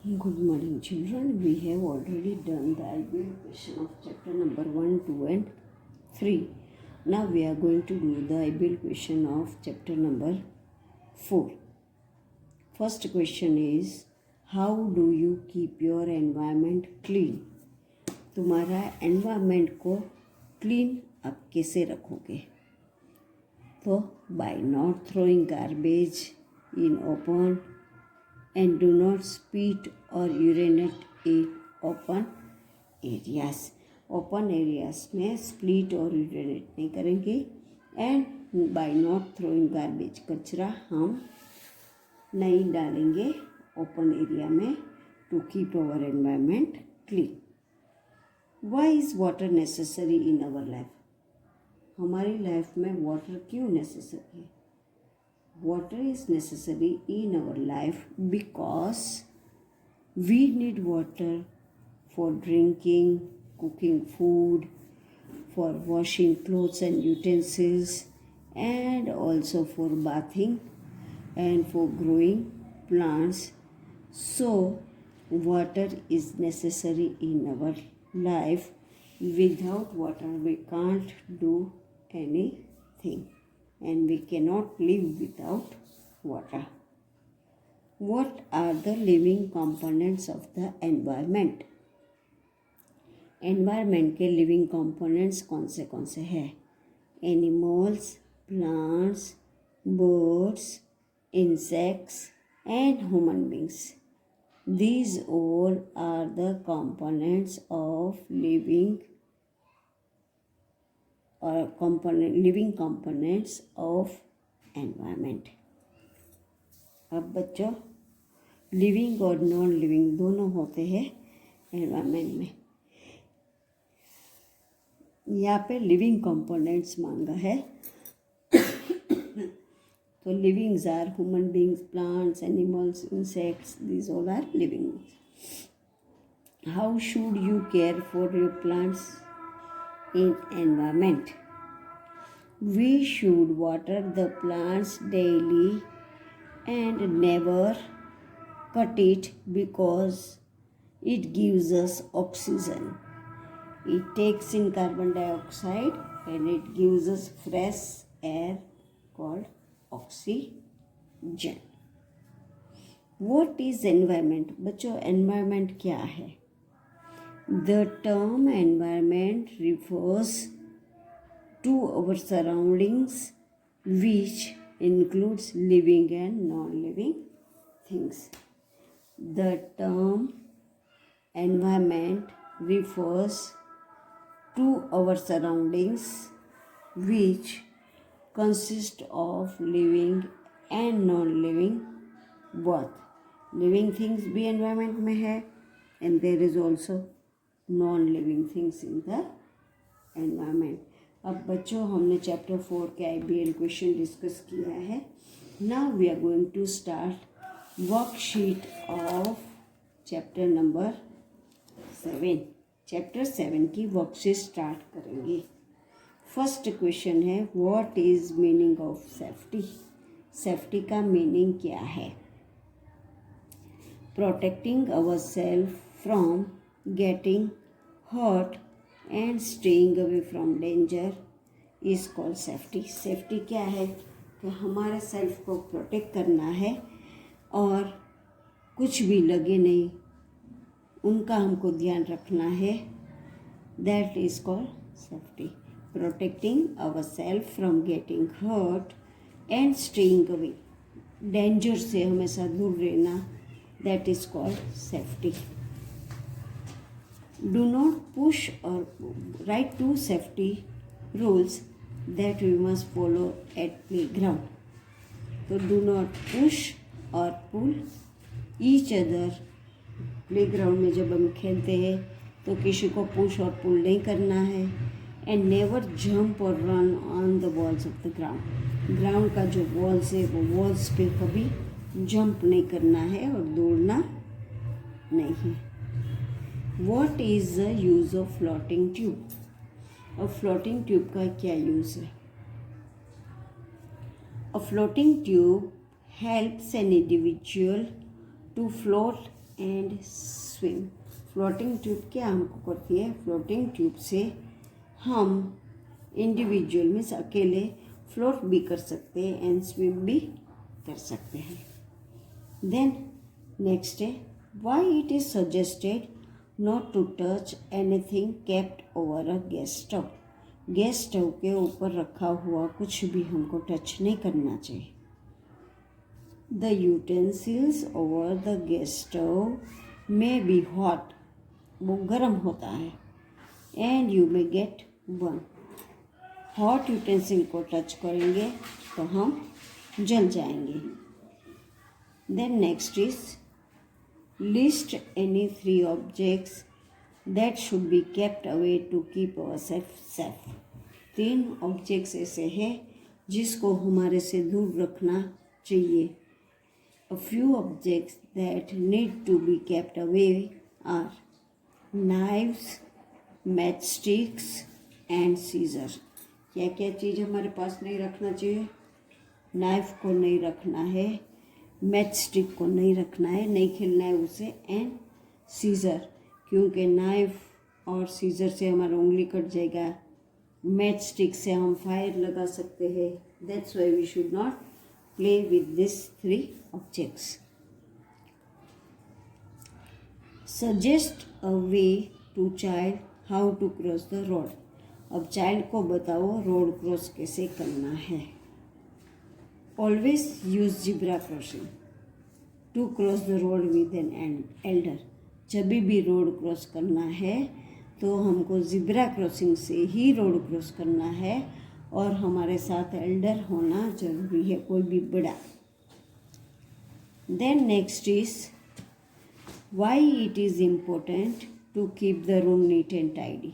Good morning, children. We have already done the IBL question of chapter number 1, 2 and 3. Now we are going to do the IBL question of chapter number 4. First question is, how do you keep your environment clean? तुम्हारा environment को clean आप कैसे रखोगे? तो by not throwing garbage in open and do not spit or urinate in open areas. Open areas में spit और urinate नहीं करेंगे. And by not throwing garbage, कचरा हम नहीं डालेंगे ओपन एरिया में to keep our environment clean. Why is water necessary in our life? हमारी लाइफ में वाटर क्यों नेसेसरी है? Water is necessary in our life because we need water for drinking, cooking food, for washing clothes and utensils, and also for bathing and for growing plants. So, water is necessary in our life. Without water, we can't do anything. And we cannot live without water. What are the living components of the environment? Environment के living components कौन से हैं? Animals, plants, birds, insects and human beings. These all are the components of living living components of environment. अब बच्चों, living और non living दोनों होते हैं एनवायरनमेंट में. यहाँ पे लिविंग कंपोनेंट्स मांगा है. तो livings are human beings, plants, animals, insects. These all are living. How should you care for your plants in environment? We should water the plants daily and never cut it because it gives us oxygen. It takes in carbon dioxide and it gives us fresh air called oxygen. What is environment? बच्चों, environment क्या है? The term environment refers to our surroundings, which includes living and non-living things. The term environment refers to our surroundings, which consist of living and non-living both. Living things भी environment में है, and there is also non-living things in the environment. अब बच्चों, हमने chapter 4 के IBL question discuss किया है. Now we are going to start worksheet of chapter number 7. Chapter 7 की वर्कशीट स्टार्ट करेंगे. फर्स्ट क्वेश्चन है, what is meaning of safety? Safety का मीनिंग क्या है? Protecting our self from getting hurt and staying away from danger is called safety. Safety क्या है? कि हमारे सेल्फ को प्रोटेक्ट करना है और कुछ भी लगे नहीं उनका हमको ध्यान रखना है. That is called safety. Protecting our self from getting hurt and staying away, danger से हमेशा दूर रहना. That is called safety. Do not push or write 2 safety rules that we must follow at playground. So do not push or pull each other. Playground में जब हम खेलते हैं तो किसी को पुश और पुल नहीं करना है. एंड नेवर जंप और run on the walls of the ground. Ground का जो वॉल्स है वो वॉल्स पे कभी जंप नहीं करना है और दौड़ना नहीं है. What is the use of floating tube? और floating tube का क्या यूज़ है? A floating tube helps an individual to float and swim. Floating tube क्या हमको करती है, फ्लोटिंग ट्यूब से हम इंडिविजुअल मीन्स अकेले फ्लोट भी कर सकते हैं एंड स्विम भी कर सकते हैं। देन नेक्स्ट है why it is suggested not to touch anything kept over a gas stove. Gas stove के ऊपर रखा हुआ कुछ भी हमको टच नहीं करना चाहिए। The utensils over the gas stove may be hot, वो गर्म होता है, and you may get burn. Hot utensil को टच करेंगे तो हम जल जाएंगे। Then next is list any 3 objects that should be kept away to keep ourselves safe. 3 objects ऐसे हैं जिसको हमारे से दूर रखना चाहिए। A few objects that need to be kept away are knives, matchsticks and scissors। क्या क्या चीज़ हमारे पास नहीं रखना चाहिए, नाइफ को नहीं रखना है, मैच स्टिक को नहीं रखना है, नहीं खेलना है उसे, एंड सीज़र, क्योंकि नाइफ और सीज़र से हमारा उंगली कट जाएगा, मैच स्टिक से हम फायर लगा सकते हैं। That's why we should not play with these 3 objects. Suggest a way to child how to cross the road। अब चाइल्ड को बताओ रोड क्रॉस कैसे करना है। Always use zebra crossing to cross the road with an elder। जब भी road cross करना है तो हमको ज़िब्रा क्रॉसिंग से ही रोड क्रॉस करना है और हमारे साथ एल्डर होना जरूरी है, कोई भी बड़ा। Then next is why it is important to keep the room neat and tidy.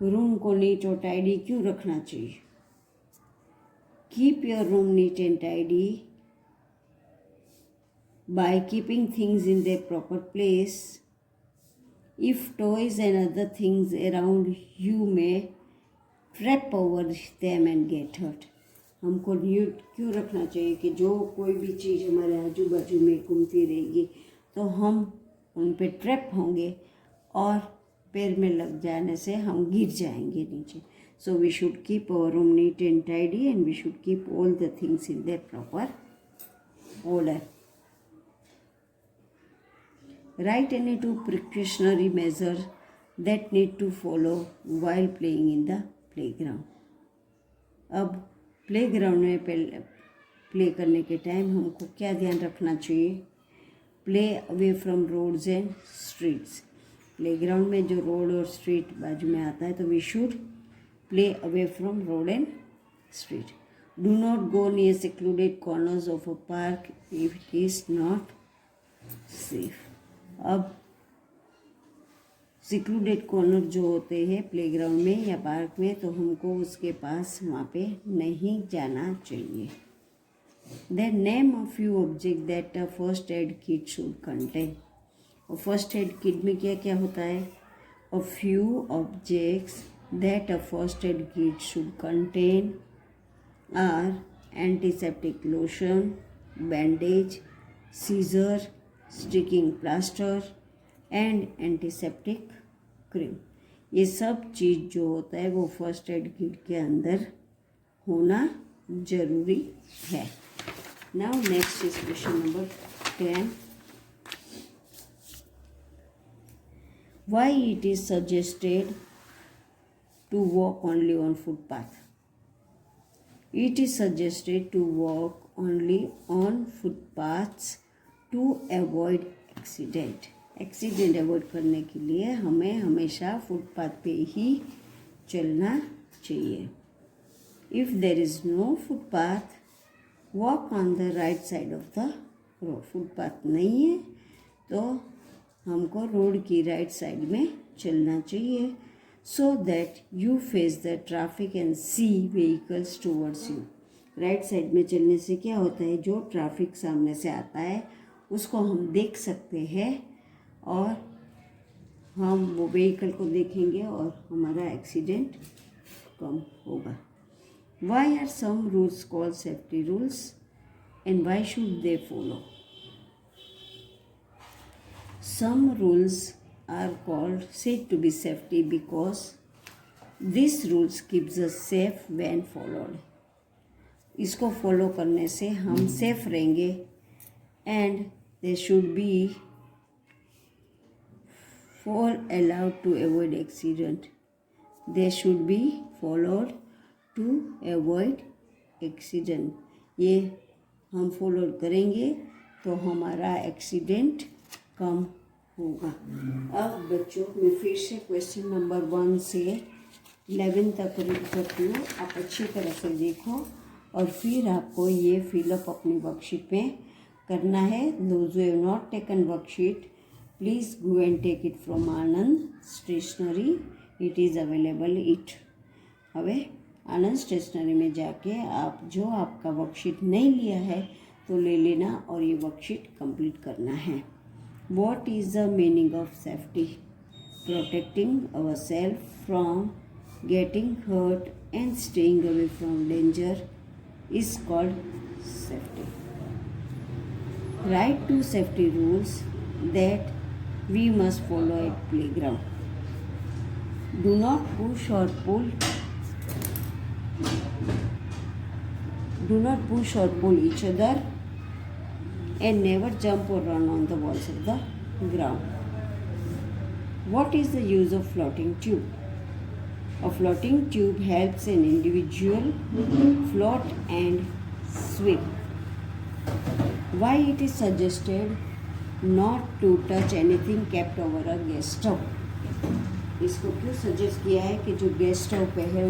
Room को नीट और टाइडी क्यों रखना चाहिए। Keep your room neat and tidy by keeping things in their proper place. If toys and other things around you may trip over them and get hurt. हमको neat क्यों रखना चाहिए कि जो कोई भी चीज़ हमारे आजू बाजू में घूमती रहेगी तो हम उन पे ट्रैप होंगे और पैर में लग जाने से हम गिर जाएंगे नीचे। So we should keep our room neat and tidy and we should keep all the things in their proper order. Write any 2 precautionary measure that need to follow while playing in the playground. अब playground में play करने के time हमको क्या ध्यान रखना चाहिए। Play away from roads and streets. Playground में जो रोड और स्ट्रीट बाजू में आता है तो we should play away from road and street. Do not go near secluded corners of a park if it is not safe. अब secluded corner जो होते हैं प्लेग्राउंड में या पार्क में तो हमको उसके पास वहाँ पे नहीं जाना चाहिए। Then name a few object that a first aid kit should contain. और फर्स्ट एड किट में क्या क्या होता है। A few objects that a first aid kit should contain are antiseptic lotion, bandage, scissor, sticking plaster and antiseptic cream. ये सब चीज़ जो होता है वो फर्स्ट एड किट के अंदर होना जरूरी है। Now next is question number 10। Why it is suggested to walk only on footpath. It is suggested to walk only on footpaths to avoid accident. Accident avoid करने के लिए हमें हमेशा फुटपाथ पे ही चलना चाहिए। If there is no footpath walk on the right side of the road. Footpath नहीं है तो हमको रोड की राइट साइड में चलना चाहिए so that you face the traffic and see vehicles towards you. Right side में चलने से क्या होता है, जो ट्रैफिक सामने से आता है उसको हम देख सकते हैं और हम वो व्हीकल को देखेंगे और हमारा एक्सीडेंट कम होगा। Why are some rules called safety rules and why should they follow. some rules are called said to be safety because these rules keeps us safe when followed. इसको फॉलो करने से हम सेफ रहेंगे and they should be for allowed to avoid accident. They should be followed to avoid accident. ये हम follow करेंगे तो हमारा एक्सीडेंट कम होगा. अब बच्चों मैं फिर से क्वेश्चन नंबर 1 से 11 तक रीड करती हूँ. आप अच्छी तरह से देखो और फिर आपको ये फिलअप अपनी वर्कशीट में करना है. Those who have not taken worksheet please go and take it from Anand stationery. It is available it. હવે आनंद स्टेशनरी में जाके आप जो आपका वर्कशीट नहीं लिया है तो ले लेना और ये वर्कशीट कंप्लीट करना है. What is the meaning of safety? Protecting our self from getting hurt and staying away from danger is called safety. Write 2 safety rules that we must follow at playground. Do not push or pull. Do not push or pull each other, and never jump or run on the walls of the ground. What is the use of floating tube? A floating tube helps an individual float and swim. Why it is suggested not to touch anything kept over a gas stove? इसको क्यों suggest किया है कि जो gas stove पे है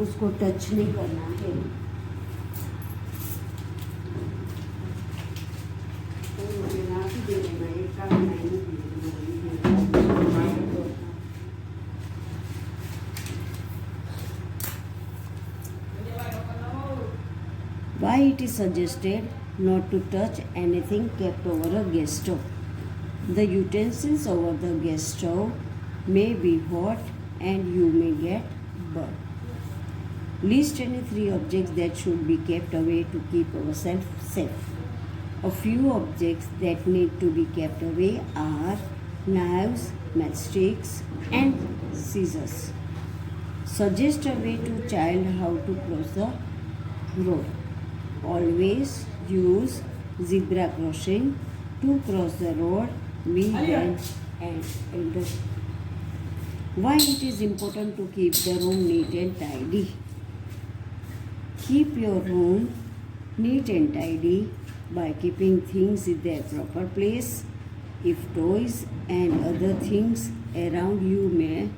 उसको touch नहीं करना है. तो मुझे ना भी दे देना ये काम नहीं दे देना. Why it is suggested not to touch anything kept over a gas stove? The utensils over the gas stove may be hot and you may get burned. List any 3 objects that should be kept away to keep ourselves safe. A few objects that need to be kept away are knives, matchsticks, and scissors. Suggest a way to child how to cross the road. Always use zebra crossing to cross the road. Be kind and elder. Why it is important to keep the room neat and tidy? Keep your room neat and tidy by keeping things in their proper place. If toys and other things around you may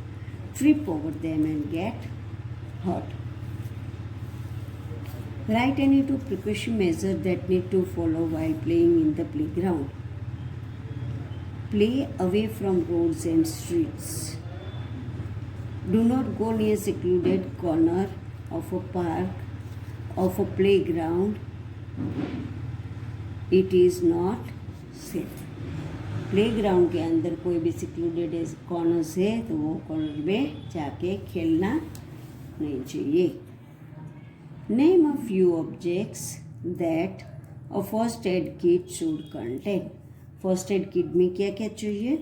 trip over them and get hurt. Write any 2 precaution measures that need to follow while playing in the playground. Play away from roads and streets. Do not go near secluded corner of a park, of a playground. It is not safe. Playground के अंदर कोई भी secluded corners है तो वो corner में जाके खेलना नहीं चाहिए. Name a few objects that a first aid kit should contain. First aid kit में क्या क्या चाहिए?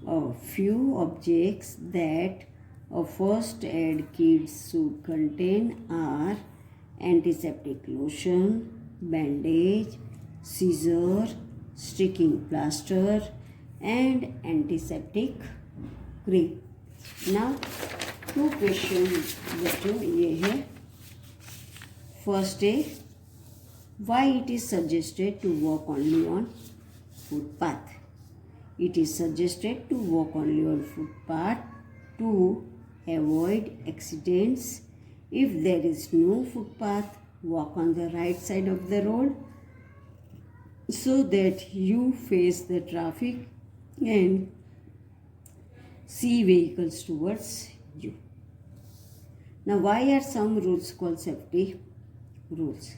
A few objects that a first aid kit should contain are antiseptic lotion, bandage, scissor, sticking plaster, and antiseptic cream. Now 2 questions बच्चों ये है. First is, why it is suggested to walk only on footpath? It is suggested to walk only on footpath to avoid accidents. If there is no footpath, walk on the right side of the road so that you face the traffic and see vehicles towards you. Now, why are some rules called safety rules?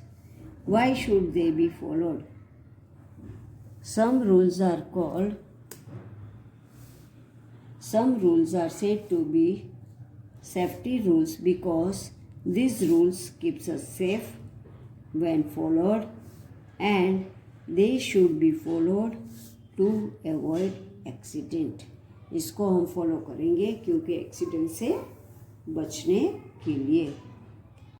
Why should they be followed? Some rules are said to be safety rules because these rules keeps us safe when followed, and they should be followed to avoid accident. इसको हम follow करेंगे क्योंकि accident से बचने के लिए।